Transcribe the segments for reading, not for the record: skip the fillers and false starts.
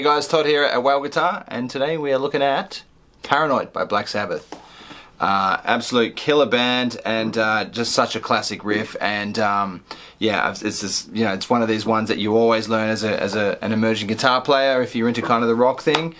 guys, Todd here at Wow Guitar, and today we are looking at Paranoid by Black Sabbath. Absolute killer band, and just such a classic riff. And yeah, it's just, you know, it's one of these ones that you always learn as an emerging guitar player if you're into kind of the rock thing.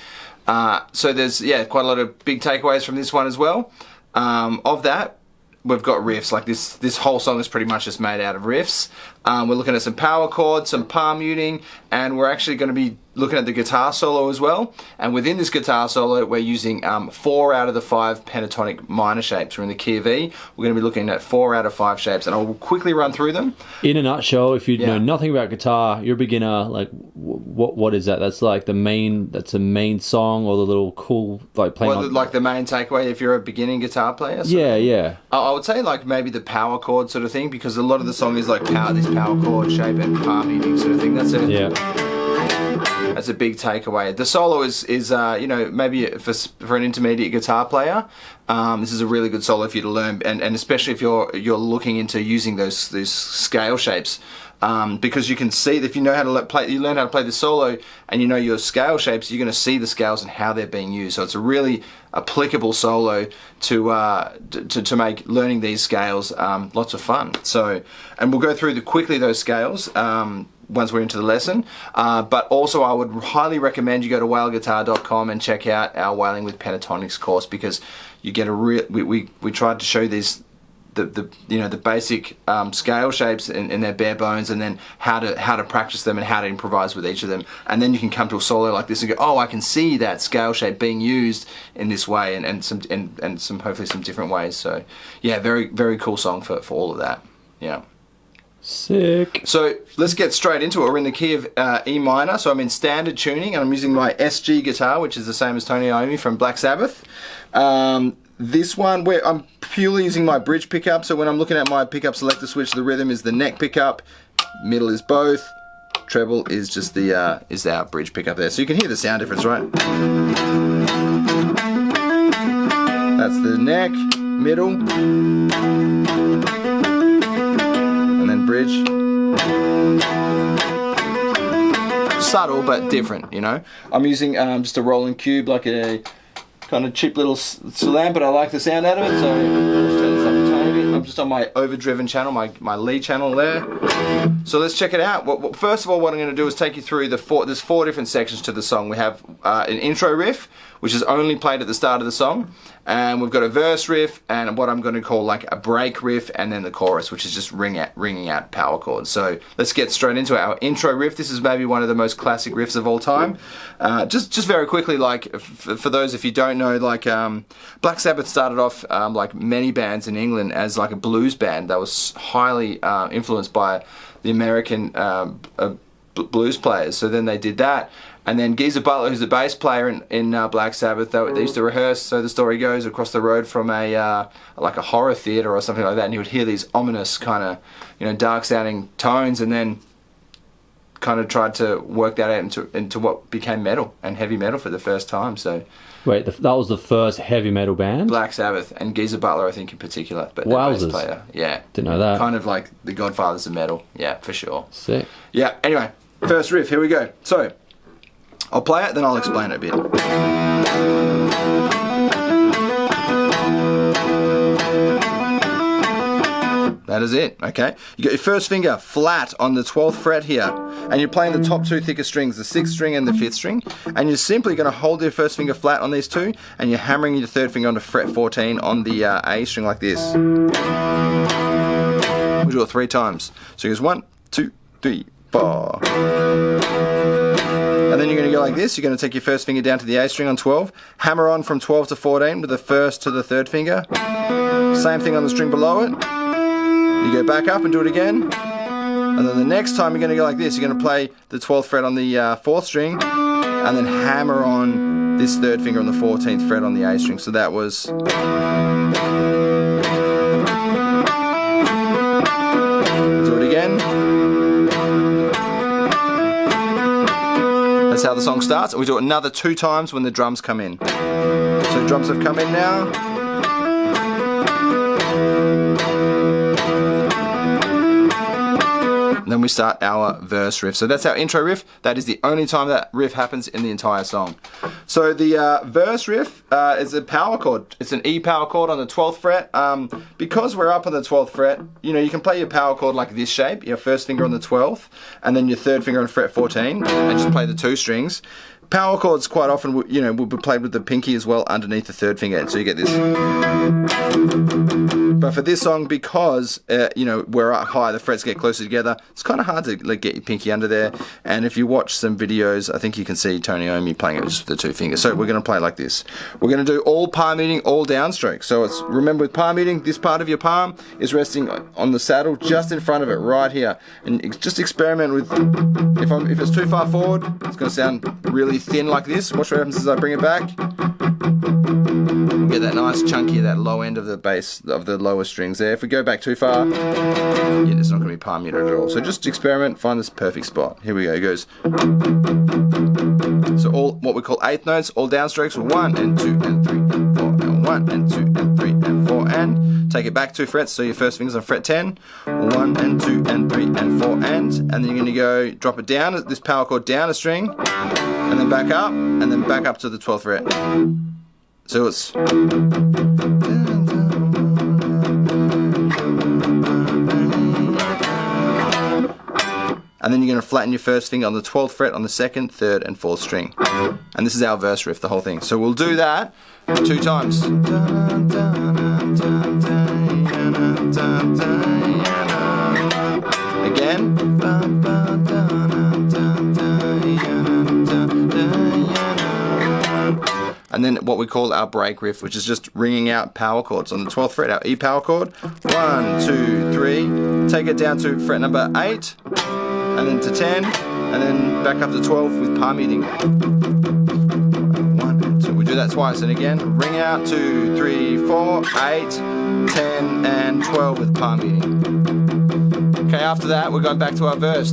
So there's quite a lot of big takeaways from this one as well. Of that, we've got riffs. Like this whole song is pretty much just made out of riffs. We're looking at some power chords, some palm muting, and we're actually going to be looking at the guitar solo as well. And within this guitar solo, we're using 4 out of the 5 pentatonic minor shapes. We're in the key of E. We're going to be looking at 4 out of 5 shapes, and I'll quickly run through them. In a nutshell, if you know nothing about guitar, you're a beginner. Like, what is that? That's like the main. That's a main song, or the little cool like playing. Well, like the main takeaway if you're a beginning guitar player. Yeah. I would say like maybe the power chord sort of thing, because a lot of the song is like this power chord shape and palm muting sort of thing. That's a big takeaway. The solo is you know, maybe for an intermediate guitar player, this is a really good solo for you to learn, and especially if you're looking into using those scale shapes, because you can see that if you know how to play, you learn how to play the solo, and you know your scale shapes, you're going to see the scales and how they're being used. So it's a really applicable solo to make learning these scales lots of fun. So, and we'll go through quickly those scales once we're into the lesson, but also I would highly recommend you go to whaleguitar.com and check out our Whaling with Pentatonics course, because you get a real. We tried to show these the basic scale shapes in their bare bones, and then how to practice them and how to improvise with each of them, and then you can come to a solo like this and go, oh, I can see that scale shape being used in this way, and some hopefully some different ways. So yeah, very very cool song for all of that. Yeah. Sick. So let's get straight into it. We're in the key of E minor, so I'm in standard tuning, and I'm using my SG guitar, which is the same as Tony Iommi from Black Sabbath. This one, where I'm purely using my bridge pickup, so when I'm looking at my pickup selector switch, the rhythm is the neck pickup, middle is both, treble is just is our bridge pickup there. So you can hear the sound difference, right? That's the neck, middle, and then bridge. Subtle but different, you know. I'm using just a rolling cube, like a kind of cheap little Salam, but I like the sound out of it, so let's turn this up a tiny bit. I'm just on my overdriven channel, my lead channel there. So let's check it out. First of all, what I'm going to do is take you through there's 4 different sections to the song. We have an intro riff, which is only played at the start of the song, and we've got a verse riff, and what I'm going to call like a break riff, and then the chorus, which is just ringing out power chords. So let's get straight into our intro riff. This is maybe one of the most classic riffs of all time. Just very quickly, like for those if you don't know, like Black Sabbath started off like many bands in England as like a blues band that was highly influenced by the American blues players. So then they did that. And then Geezer Butler, who's the bass player in Black Sabbath, they used to rehearse, so the story goes, across the road from like a horror theatre or something like that, and he would hear these ominous kind of, you know, dark sounding tones, and then kind of tried to work that out into what became metal and heavy metal for the first time. So wait, that was the first heavy metal band? Black Sabbath, and Geezer Butler, I think, in particular, but the bass player, yeah, didn't know that. Kind of like the Godfathers of metal, yeah, for sure. Sick. Yeah. Anyway, first riff, here we go. So I'll play it, then I'll explain it a bit. That is it, okay? You got your first finger flat on the 12th fret here, and you're playing the top 2 thicker strings, the 6th string and the 5th string, and you're simply going to hold your first finger flat on these 2, and you're hammering your 3rd finger onto fret 14 on the A string like this. We do it 3 times. So it goes 1, 2, 3, 4. And then you're going to go like this. You're going to take your first finger down to the A string on 12, hammer on from 12 to 14 with the 1st to the 3rd finger. Same thing on the string below it. You go back up and do it again. And then the next time you're going to go like this. You're going to play the 12th fret on the 4th string, and then hammer on this 3rd finger on the 14th fret on the A string. So that was... Do it again. That's how the song starts, and we do it another 2 times when the drums come in. So drums have come in now. And then we start our verse riff. So that's our intro riff. That is the only time that riff happens in the entire song. So the verse riff is a power chord. It's an E power chord on the 12th fret. Because we're up on the 12th fret, you know, you can play your power chord like this shape, your first finger on the 12th, and then your third finger on fret 14, and just play the 2 strings. Power chords quite often, you know, will be played with the pinky as well underneath the third finger, so you get this. But for this song, because you know, we're up high, the frets get closer together, it's kind of hard to like, get your pinky under there. And if you watch some videos, I think you can see Tony Iommi playing it just with the 2 fingers. So we're going to play like this. We're going to do all palm muting, all downstroke. So it's, remember with palm muting, this part of your palm is resting on the saddle just in front of it, right here. And just experiment with, if it's too far forward, it's going to sound really thin like this. Watch what happens as I bring it back. Get that nice chunky, that low end of the bass, of the lower strings there. If we go back too far, yeah, it's not going to be palm muted at all. So just experiment, find this perfect spot. Here we go, it goes. So all what we call 8th notes, all downstrokes, 1 and 2 and 3 and 4 and 1 and 2 and 3 and 4 and take it back 2 frets, so your first finger's on fret 10, 1 and 2 and 3 and 4 and then you're going to go drop it down, this power chord down a string, and then back up, and then back up to the 12th fret. So it's, and then you're going to flatten your first finger on the 12th fret on the 2nd, 3rd and 4th string. And this is our verse riff, the whole thing. So we'll do that 2 times. Again. And then what we call our break riff, which is just ringing out power chords. On the 12th fret, our E power chord. 1, 2, 3. Take it down to fret number 8, and then to 10, and then back up to 12 with palm muting. 1 and 2. We do that twice, and again, ring out 2, 3, 4, 8, 10, and 12 with palm muting. Okay, after that, we're going back to our verse.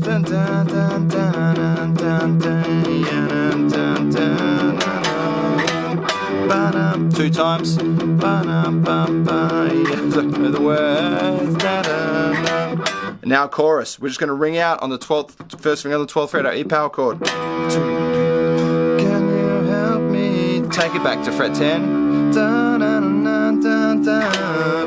2 times. The words. Now chorus. We're just going to ring out on the 12th, first finger on the 12th fret, our E power chord. Can you help me? Take it back to fret 10.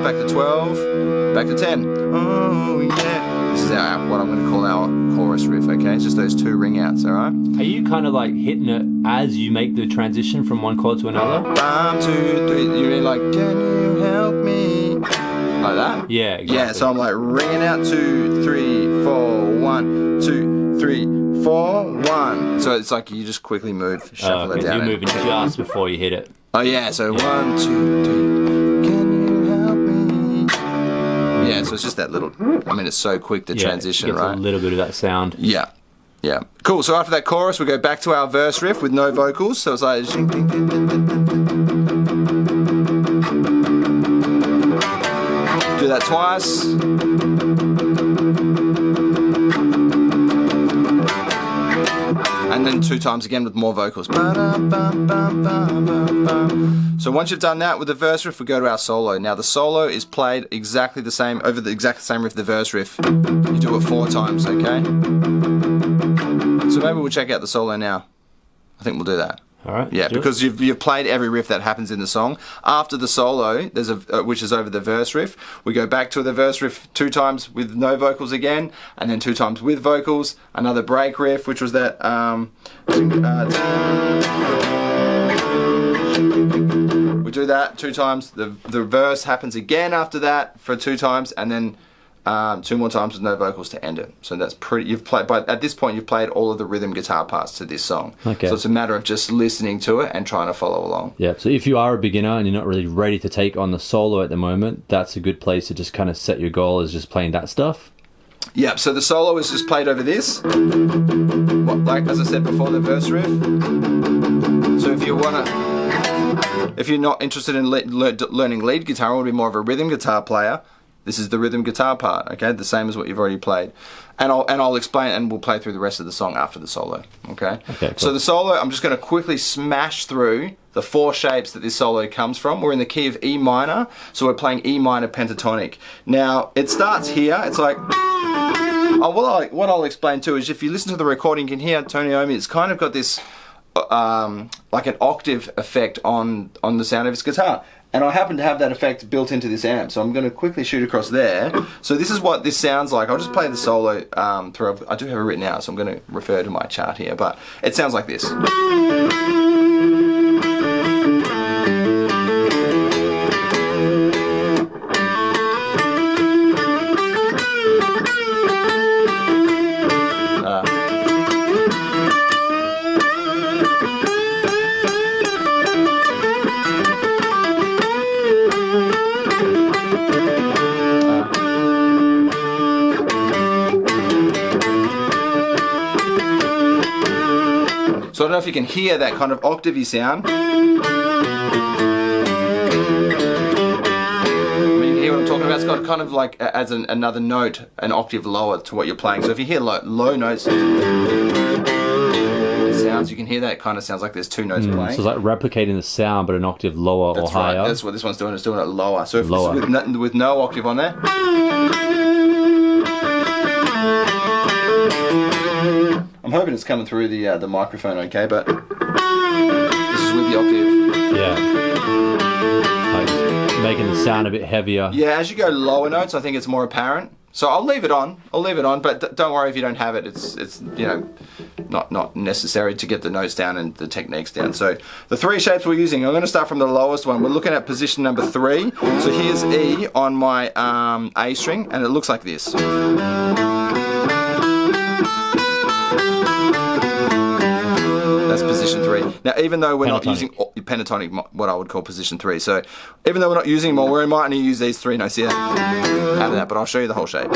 Back to 12. Back to 10. Oh yeah. This is what I'm going to call our chorus riff, okay? It's just those 2 ring outs, alright? Are you kind of like hitting it as you make the transition from one chord to another? 1, 2, 3. You mean like, can you help me? Like that? Yeah, exactly. Yeah, so I'm like ringing out 2, 3, 4, 1, 2, 3, 4, 1. So it's like you just quickly move, shuffle it down. You're moving just before you hit it. Oh yeah, so 1, 2, 3. Can you help me? Yeah, so it's just that little, I mean, it's so quick to transition, it gets right? a little bit of that sound. Yeah. Yeah. Cool. So after that chorus, we go back to our verse riff with no vocals. So it's like. Do that twice. And then 2 times again with more vocals. So once you've done that with the verse riff, we go to our solo. Now the solo is played exactly the same, over the exact same riff, the verse riff. You do it 4 times, okay? So maybe we'll check out the solo now. I think we'll do that. All right. Yeah, because you've played every riff that happens in the song. After the solo, there's which is over the verse riff. We go back to the verse riff 2 times with no vocals again, and then 2 times with vocals. Another break riff, which was that. We do that 2 times. The verse happens again after that for 2 times, and then 2 more times with no vocals to end it. So that's pretty. You've played, but at this point, you've played all of the rhythm guitar parts to this song. Okay. So it's a matter of just listening to it and trying to follow along. Yeah. So if you are a beginner and you're not really ready to take on the solo at the moment, that's a good place to just kind of set your goal as just playing that stuff. Yeah. So the solo is just played over this, like as I said before, the verse riff. So if you're not interested in learning lead guitar, or want to be more of a rhythm guitar player, this is the rhythm guitar part, okay? The same as what you've already played. And I'll explain, and we'll play through the rest of the song after the solo, okay? Okay, cool. So the solo, I'm just going to quickly smash through the 4 shapes that this solo comes from. We're in the key of E minor, so we're playing E minor pentatonic. Now, it starts here. It's like, what I'll explain too is if you listen to the recording, you can hear Tony Iommi. It's kind of got this like an octave effect on the sound of his guitar. And I happen to have that effect built into this amp, so I'm going to quickly shoot across there. So this is what this sounds like. I'll just play the solo through. I do have it written out, so I'm going to refer to my chart here, but it sounds like this. So I don't know if you can hear that kind of octavey sound. I mean, you hear what I'm talking about? It's got kind of like as another note, an octave lower to what you're playing. So if you hear low notes, sounds, you can hear that. It kind of sounds like there's two notes playing. So it's like replicating the sound, but an octave lower or higher. Right. That's what this one's doing. It's doing it lower. So if lower. With no octave on there. I'm hoping it's coming through the microphone okay, but this is with the octave. Yeah. Like making the sound a bit heavier. Yeah, as you go lower notes, I think it's more apparent. So I'll leave it on, but don't worry if you don't have it. It's you know, not necessary to get the notes down and the techniques down. So the three shapes we're using, I'm going to start from the lowest one. We're looking at position number 3. So here's E on my A string, and it looks like this. That's position 3. Now, even though we're not using pentatonic, what I would call position 3, so even though we're not using more, we might only use these 3 notes here out of that, but I'll show you the whole shape.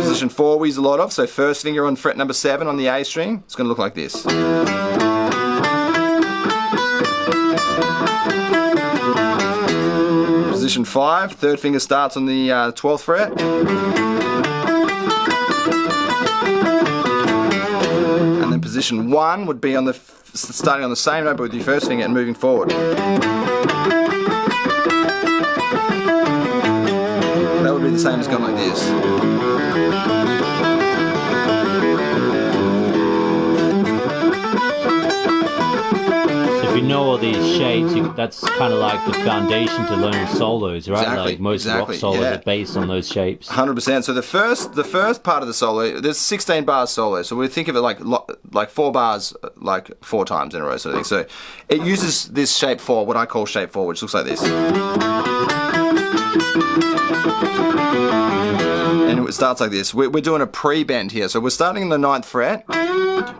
Position 4 we use a lot of, so first finger on fret number 7 on the A string, it's going to look like this. Position 5, third finger starts on the 12th fret. Position 1 would be on the starting on the same note but with your first finger and moving forward. That would be the same as going like this. So if you know all these shapes, that's kind of like the foundation to learning solos, right? Exactly, like most rock solos are based on those shapes. 100%. So the first part of the solo, there's 16 bars solo. So we think of it like 4 bars, like 4 times in a row, sort of thing. So it uses this shape 4, what I call shape 4, which looks like this. And it starts like this. We're doing a pre-bend here. So we're starting in the 9th fret,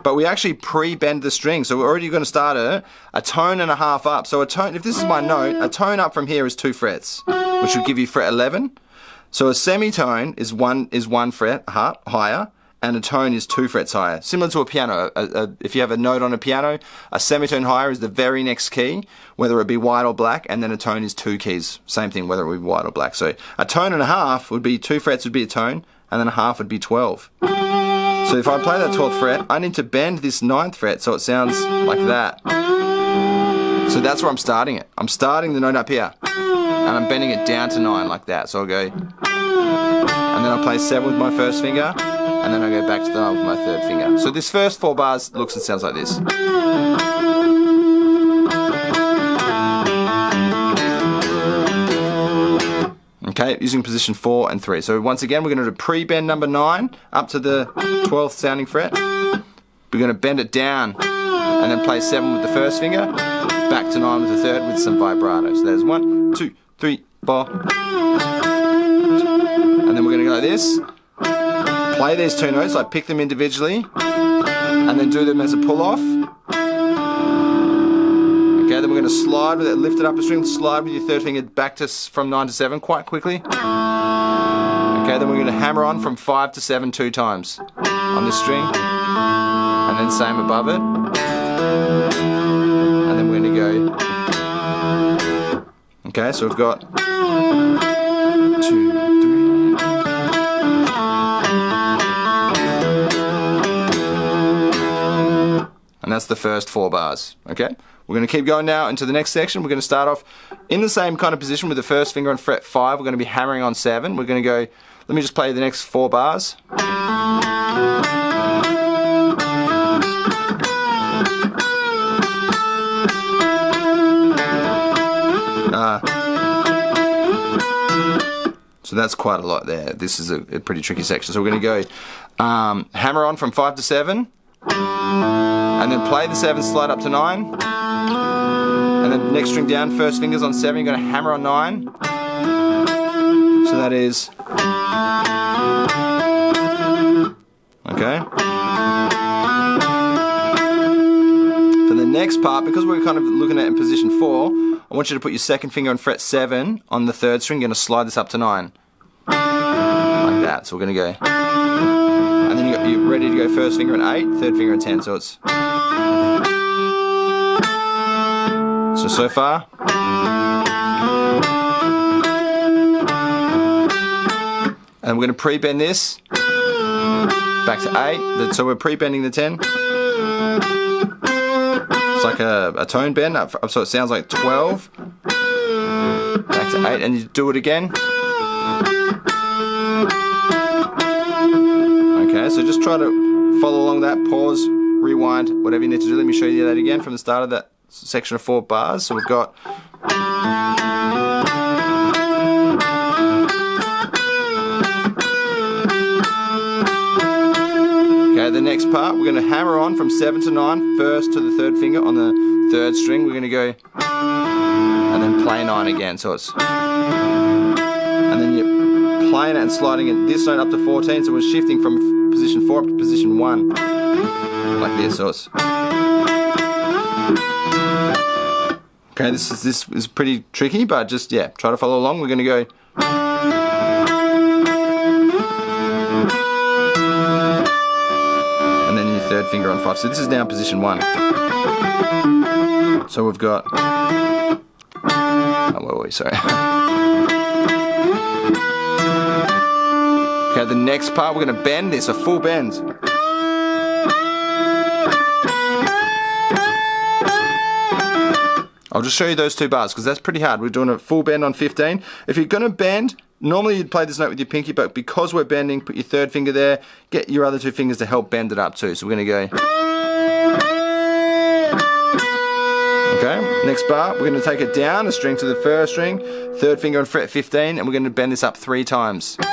but we actually pre-bend the string. So we're already going to start a tone and a half up. So a tone, if this is my note, a tone up from here is 2 frets, which would give you fret 11. So a semitone is one fret higher, and a tone is 2 frets higher. Similar to a piano. If you have a note on a piano, a semitone higher is the very next key, whether it be white or black, and then a tone is 2 keys. Same thing, whether it be white or black. So a tone and a half would be 2 frets would be a tone, and then a half would be 12. So if I play that 12th fret, I need to bend this 9th fret so it sounds like that. So that's where I'm starting it. I'm starting the note up here, and I'm bending it down to 9 like that. So I'll go, and then I'll play 7 with my first finger, and then I go back to the 9 with my 3rd finger. So this first 4 bars looks and sounds like this. Okay, using position 4 and 3. So once again, we're going to do pre-bend number 9 up to the 12th sounding fret. We're going to bend it down and then play 7 with the first finger, back to 9 with the 3rd with some vibrato. So there's 1, 2, 3, 4. And then we're going to go like this. Play these 2 notes, like pick them individually, and then do them as a pull-off. Okay, then we're going to slide with it, lift it up a string, slide with your 3rd finger back to from 9 to 7 quite quickly. Okay, then we're going to hammer on from 5 to 7 2 times on this string, and then same above it. And then we're going to go. Okay, so we've got 2, 3. And that's the first 4 bars, okay? We're going to keep going now into the next section. We're going to start off in the same kind of position with the first finger on fret 5. We're going to be hammering on 7. We're going to go, let me just play the next 4 bars. So that's quite a lot there. This is a pretty tricky section. So we're going to go hammer on from 5 to 7. And then play the 7, slide up to 9. And then next string down, first finger's on 7, you're going to hammer on 9. So that is... Okay. For the next part, because we're kind of looking at in position 4, I want you to put your second finger on fret 7 on the 3rd string, you're going to slide this up to 9. Like that, so we're going to go... And then you're ready to go first finger on 8, 3rd finger on 10, so it's... So far. And we're going to pre-bend this back to 8, so we're pre-bending the 10. It's like a tone bend, so it sounds like 12. Back to 8, and you do it again. Okay, so just try to follow along that, pause, rewind, whatever you need to do. Let me show you that again from the start of that section of 4 bars. So we've got... Okay, the next part, we're going to hammer on from 7 to 9, first to the 3rd finger on the 3rd string. We're going to go... And then play 9 again, so it's... And then you're playing it and sliding it, this note up to 14, so we're shifting from position 4 up to position 1. Like this, so it's... Okay, this is pretty tricky, but just, yeah, try to follow along. We're going to go... And then your 3rd finger on 5. So this is now position 1. So we've got... Oh, where were we? Sorry. Okay, the next part, we're going to bend this, a full bend. I'll just show you those 2 bars because that's pretty hard. We're doing a full bend on 15. If you're going to bend, normally you'd play this note with your pinky, but because we're bending, put your 3rd finger there, get your other 2 fingers to help bend it up too. So we're going to go... Okay, next bar, we're going to take it down, a string to the 1st string, 3rd finger on fret 15, and we're going to bend this up 3 times. A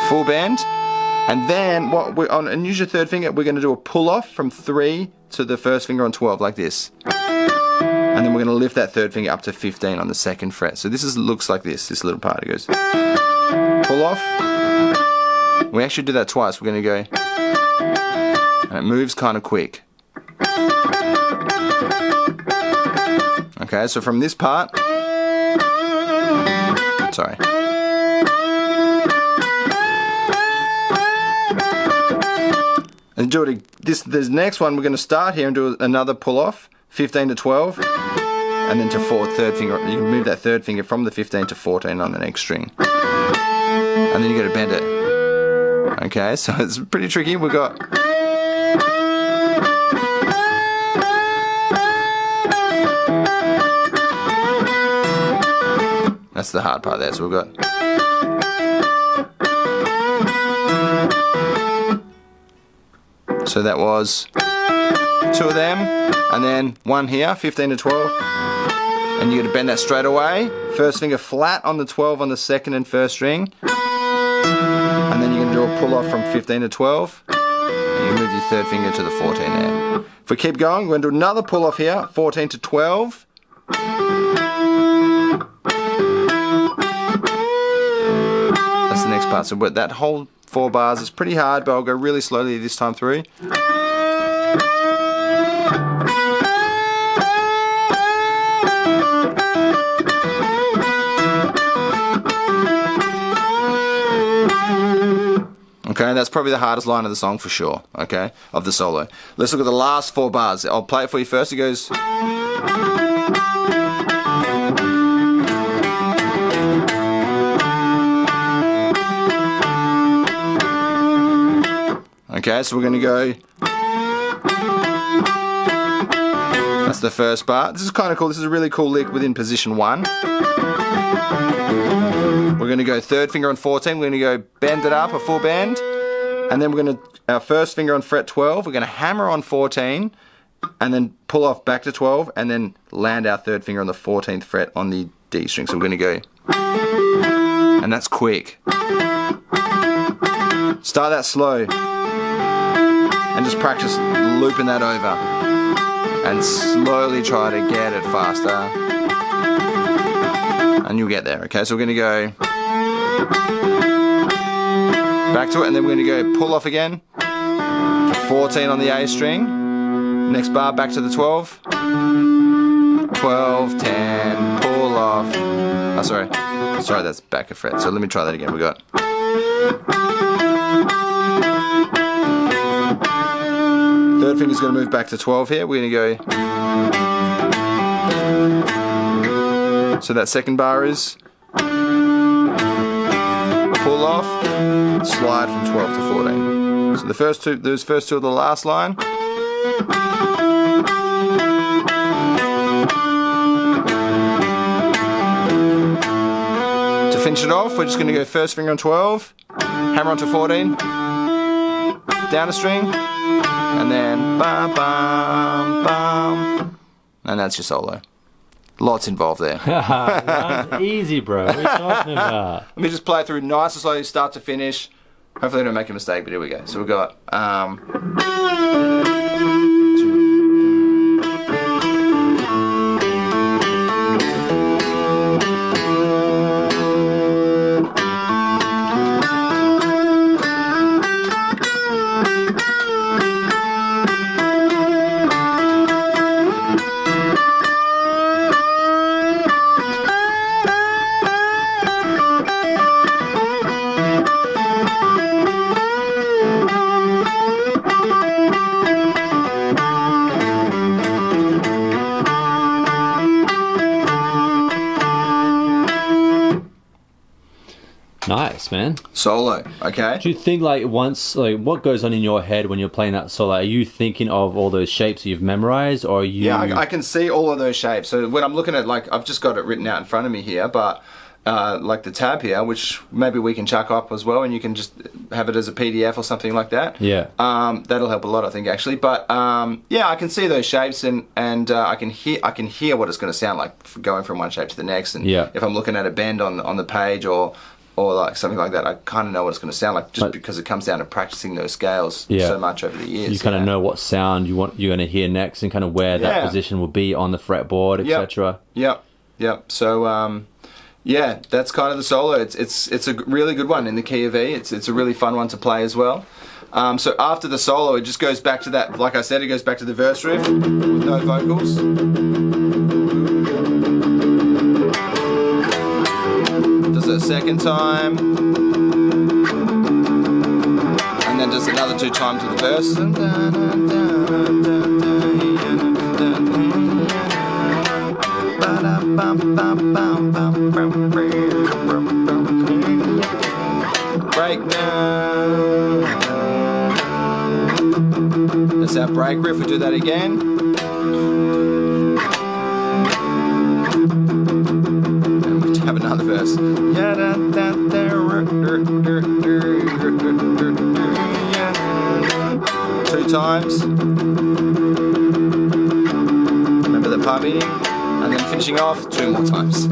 full bend. And then, and use your 3rd finger, we're going to do a pull off from 3 to the 1st finger on 12, like this. And then we're going to lift that 3rd finger up to 15 on the 2nd fret. So this looks like this little part. It goes pull off. We actually do that twice. We're going to go, and it moves kind of quick. Okay, so from this part, sorry. And do it. This next one, we're going to start here and do another pull off, 15 to 12, and then to 3rd finger. You can move that 3rd finger from the 15 to 14 on the next string, and then you got to bend it. Okay, so it's pretty tricky. We've got. That's the hard part there. So we've got. So that was 2 of them, and then 1 here, 15 to 12. And you're going to bend that straight away. 1st finger flat on the 12 on the 2nd and 1st string. And then you're going to do a pull off from 15 to 12. And you move your 3rd finger to the 14 there. If we keep going, we're going to do another pull off here, 14 to 12. That's the next part. So that whole 4 bars is pretty hard, but I'll go really slowly this time through. Okay, that's probably the hardest line of the song for sure, okay, of the solo. Let's look at the last 4 bars. I'll play it for you first. It goes... Okay, so we're going to go... That's the first bar. This is kind of cool. This is a really cool lick within position 1. We're going to go third finger on 14. We're going to go bend it up, a full bend. And then we're going to, our first finger on fret 12, we're going to hammer on 14 and then pull off back to 12 and then land our third finger on the 14th fret on the D string. So we're going to go, and that's quick. Start that slow and just practice looping that over and slowly try to get it faster. And you'll get there, okay? So we're going to go back to it, and then we're going to go pull off again. 14 on the A string. Next bar, back to the 12. 12, 10, pull off. Oh, sorry, that's back a fret. So let me try that again. We got. Third finger's going to move back to 12 here. We're going to go. So that second bar is pull off, slide from 12 to 14. So the first two, those first two are the last line. To finish it off, we're just going to go first finger on 12, hammer onto 14, down a string, and then bam, bam, bam, and that's your solo. Lots involved there. That's easy, bro. What are you talking about? Let me just play through nice and slowly, start to finish. Hopefully I don't make a mistake, but here we go. So we've got... Nice, man. Solo, okay? Do you think, like, once, like, what goes on in your head when you're playing that solo? Are you thinking of all those shapes you've memorized, or are you... Yeah, I can see all of those shapes. So when I'm looking at, like, I've just got it written out in front of me here, but, like the tab here, which maybe we can chuck up as well, and you can just have it as a PDF or something like that. Yeah. That'll help a lot, I think, actually. But, yeah, I can see those shapes, and I can hear what it's going to sound like going from one shape to the next. And yeah. If I'm looking at a bend on the page or like something like that, I kind of know what it's going to sound like, just because it comes down to practicing those scales so much over the years. You kind of know what sound you're going to hear next, and kind of where that position will be on the fretboard, etc. Yep. So yeah, that's kind of the solo. It's a really good one in the key of E. It's a really fun one to play as well. So after the solo, it just goes back to that. Like I said, it goes back to the verse riff with no vocals. Does it a second time, and then does another 2 times with the verse. Break now. That's our break riff. We do that again. And we have another verse. 2 times. Remember the part beating? And then finishing off 2 more times.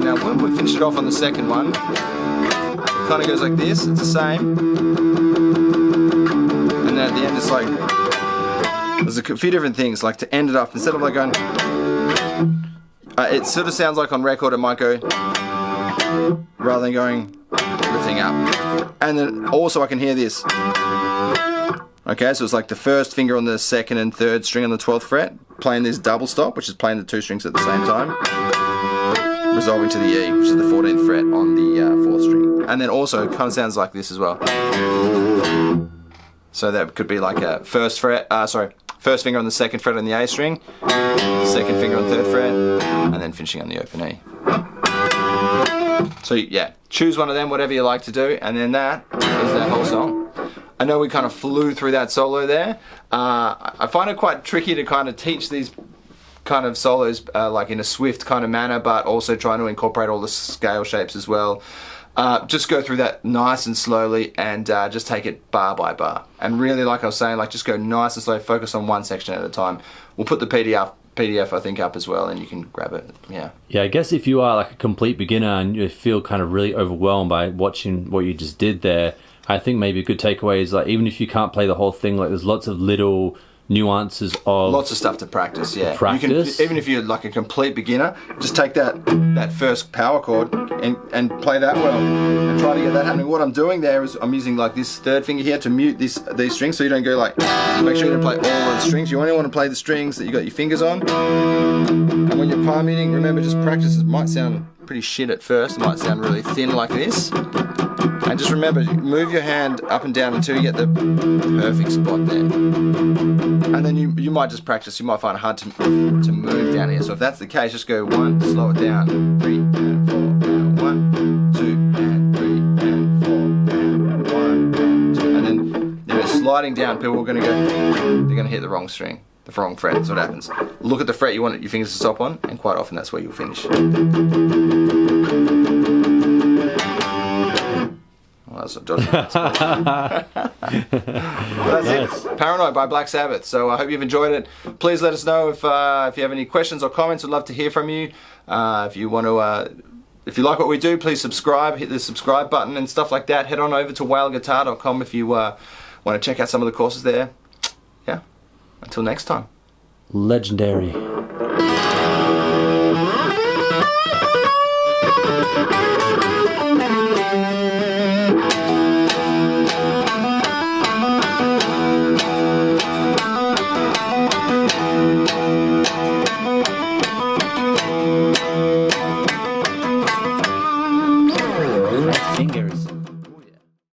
Now when we finish it off on the second one, it kind of goes like this. It's the same. And then at the end it's like, there's a few different things. Like to end it up, instead of like going, it sort of sounds like on record it might go, rather than going, lifting up. And then also I can hear this. Okay, so it's like the first finger on the second and third string on the 12th fret, playing this double stop, which is playing the 2 strings at the same time, resolving to the E, which is the 14th fret on the 4th string. And then also it kind of sounds like this as well. So that could be like a first finger on the 2nd fret on the A string, 2nd finger on the 3rd fret, and then finishing on the open E. So yeah, choose one of them, whatever you like to do, and then that is that whole song. I know we kind of flew through that solo there. I find it quite tricky to kind of teach these kind of solos like in a swift kind of manner, but also trying to incorporate all the scale shapes as well. Just go through that nice and slowly, and just take it bar by bar. And really, like I was saying, like just go nice and slow, focus on one section at a time. We'll put the PDF I think up as well, and you can grab it. Yeah, I guess if you are like a complete beginner and you feel kind of really overwhelmed by watching what you just did there, I think maybe a good takeaway is like, even if you can't play the whole thing, like there's lots of little nuances of lots of stuff to practice. Yeah, practice. You can, even if you're like a complete beginner, just take that first power chord and play that well, and try to get that happening. What I'm doing there is I'm using like this third finger here to mute these strings, so you don't go like, make sure you don't play all of the strings. You only want to play the strings that you got your fingers on. And when you're palm muting, remember, just practice. It might sound pretty shit at first, it might sound really thin like this, and just remember, move your hand up and down until you get the perfect spot there. And then you might just practice. You might find it hard to move down here. So if that's the case, just go 1, slow it down, 3 and 4, and 1, 2 and 3 and 4 and 1 and 2, and then sliding down. People are going to go, they're going to hit the wrong string, the wrong fret. That's what happens. Look at the fret you want your fingers to stop on, and quite often that's where you'll finish. Well, that's a dodgy. That's it. Paranoid by Black Sabbath. So I hope you've enjoyed it. Please let us know if you have any questions or comments. We'd love to hear from you. If you want to, if you like what we do, please subscribe. Hit the subscribe button and stuff like that. Head on over to whaleguitar.com if you want to check out some of the courses there. Yeah. Until next time. Legendary.